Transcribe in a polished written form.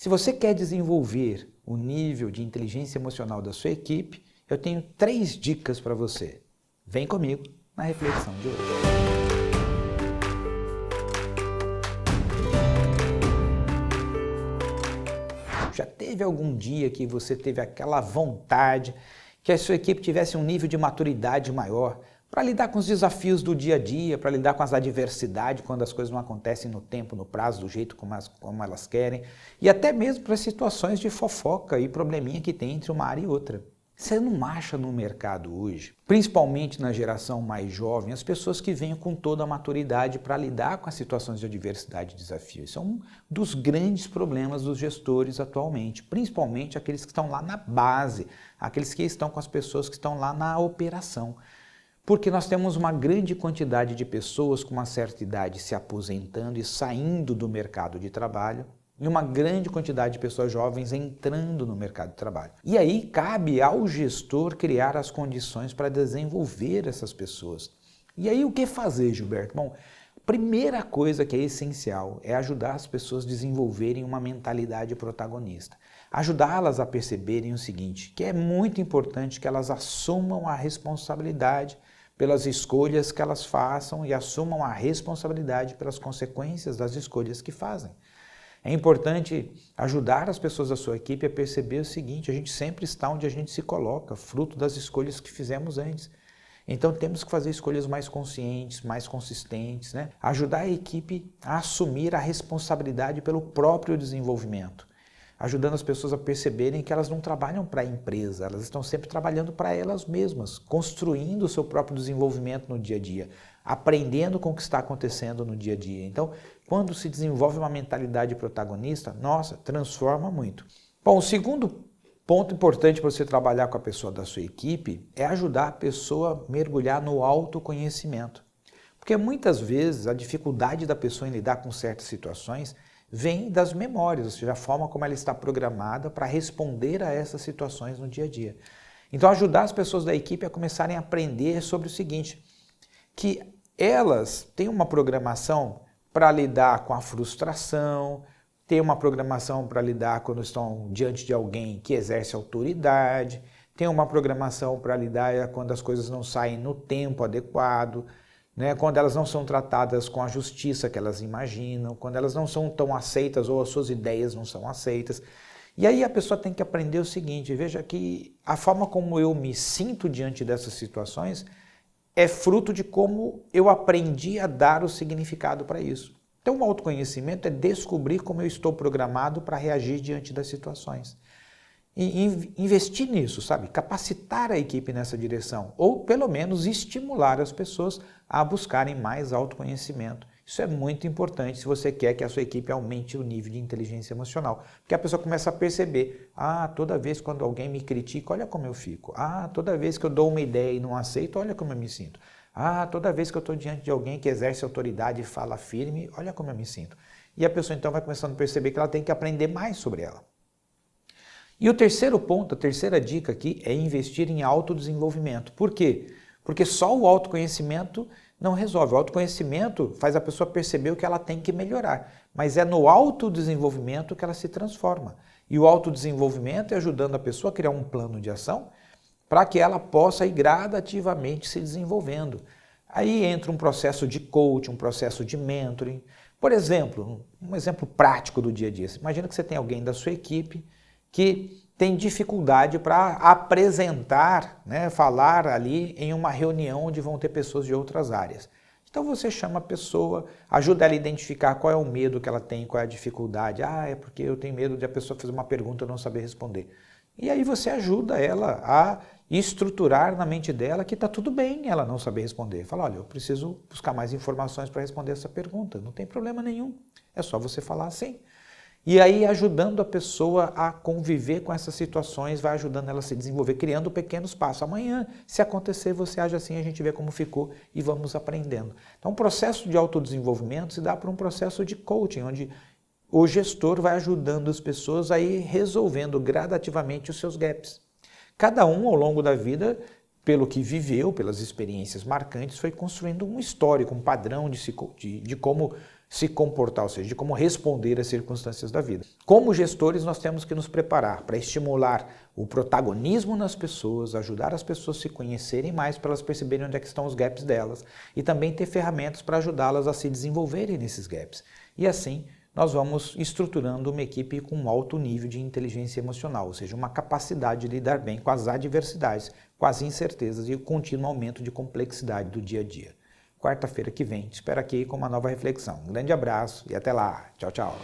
Se você quer desenvolver o nível de inteligência emocional da sua equipe, eu tenho 3 dicas para você. Vem comigo na reflexão de hoje. Já teve algum dia que você teve aquela vontade que a sua equipe tivesse um nível de maturidade maior para lidar com os desafios do dia a dia, para lidar com as adversidades quando as coisas não acontecem no tempo, no prazo, do jeito como elas querem, e até mesmo para situações de fofoca e probleminha que tem entre uma área e outra. Você não acha no mercado hoje, principalmente na geração mais jovem, as pessoas que venham com toda a maturidade para lidar com as situações de adversidade e desafios. Isso é um dos grandes problemas dos gestores atualmente, principalmente aqueles que estão lá na base, aqueles que estão com as pessoas que estão lá na operação. Porque nós temos uma grande quantidade de pessoas com uma certa idade se aposentando e saindo do mercado de trabalho, e uma grande quantidade de pessoas jovens entrando no mercado de trabalho. E aí cabe ao gestor criar as condições para desenvolver essas pessoas. E aí o que fazer, Gilberto? Bom, primeira coisa que é essencial é ajudar as pessoas a desenvolverem uma mentalidade protagonista. Ajudá-las a perceberem o seguinte, que é muito importante que elas assumam a responsabilidade pelas escolhas que elas façam e assumam a responsabilidade pelas consequências das escolhas que fazem. É importante ajudar as pessoas da sua equipe a perceber o seguinte, a gente sempre está onde a gente se coloca, fruto das escolhas que fizemos antes. Então temos que fazer escolhas mais conscientes, mais consistentes, né? Ajudar a equipe a assumir a responsabilidade pelo próprio desenvolvimento, ajudando as pessoas a perceberem que elas não trabalham para a empresa, elas estão sempre trabalhando para elas mesmas, construindo o seu próprio desenvolvimento no dia a dia, aprendendo com o que está acontecendo no dia a dia. Então, quando se desenvolve uma mentalidade protagonista, nossa, transforma muito. Bom, o segundo ponto importante para você trabalhar com a pessoa da sua equipe é ajudar a pessoa a mergulhar no autoconhecimento. Porque muitas vezes a dificuldade da pessoa em lidar com certas situações vem das memórias, ou seja, a forma como ela está programada para responder a essas situações no dia a dia. Então, ajudar as pessoas da equipe a começarem a aprender sobre o seguinte, que elas têm uma programação para lidar com a frustração, têm uma programação para lidar quando estão diante de alguém que exerce autoridade, têm uma programação para lidar quando as coisas não saem no tempo adequado, né, quando elas não são tratadas com a justiça que elas imaginam, quando elas não são tão aceitas ou as suas ideias não são aceitas. E aí a pessoa tem que aprender o seguinte, veja que a forma como eu me sinto diante dessas situações é fruto de como eu aprendi a dar o significado para isso. Então o autoconhecimento é descobrir como eu estou programado para reagir diante das situações. E investir nisso, sabe? Capacitar a equipe nessa direção, ou pelo menos estimular as pessoas a buscarem mais autoconhecimento. Isso é muito importante se você quer que a sua equipe aumente o nível de inteligência emocional, porque a pessoa começa a perceber, toda vez quando alguém me critica, olha como eu fico. Toda vez que eu dou uma ideia e não aceito, olha como eu me sinto. Toda vez que eu estou diante de alguém que exerce autoridade e fala firme, olha como eu me sinto. E a pessoa então vai começando a perceber que ela tem que aprender mais sobre ela. E o terceiro ponto, a terceira dica aqui é investir em autodesenvolvimento. Por quê? Porque só o autoconhecimento não resolve. O autoconhecimento faz a pessoa perceber o que ela tem que melhorar, mas é no autodesenvolvimento que ela se transforma. E o autodesenvolvimento é ajudando a pessoa a criar um plano de ação para que ela possa ir gradativamente se desenvolvendo. Aí entra um processo de coaching, um processo de mentoring. Por exemplo, um exemplo prático do dia a dia. Imagina que você tem alguém da sua equipe que tem dificuldade para apresentar, né, falar ali em uma reunião onde vão ter pessoas de outras áreas. Então você chama a pessoa, ajuda ela a identificar qual é o medo que ela tem, qual é a dificuldade. É porque eu tenho medo de a pessoa fazer uma pergunta e eu não saber responder. E aí você ajuda ela a estruturar na mente dela que está tudo bem ela não saber responder. Fala, olha, eu preciso buscar mais informações para responder essa pergunta. Não tem problema nenhum, é só você falar assim. E aí ajudando a pessoa a conviver com essas situações, vai ajudando ela a se desenvolver, criando pequenos passos. Amanhã, se acontecer, você age assim, a gente vê como ficou e vamos aprendendo. Então o processo de autodesenvolvimento se dá por um processo de coaching, onde o gestor vai ajudando as pessoas a ir resolvendo gradativamente os seus gaps. Cada um, ao longo da vida, pelo que viveu, pelas experiências marcantes, foi construindo um histórico, um padrão de como se comportar, ou seja, de como responder às circunstâncias da vida. Como gestores, nós temos que nos preparar para estimular o protagonismo nas pessoas, ajudar as pessoas a se conhecerem mais para elas perceberem onde é que estão os gaps delas e também ter ferramentas para ajudá-las a se desenvolverem nesses gaps. E assim, nós vamos estruturando uma equipe com um alto nível de inteligência emocional, ou seja, uma capacidade de lidar bem com as adversidades, com as incertezas e o contínuo aumento de complexidade do dia a dia. Quarta-feira que vem, te espero aqui com uma nova reflexão. Um grande abraço e até lá. Tchau, tchau.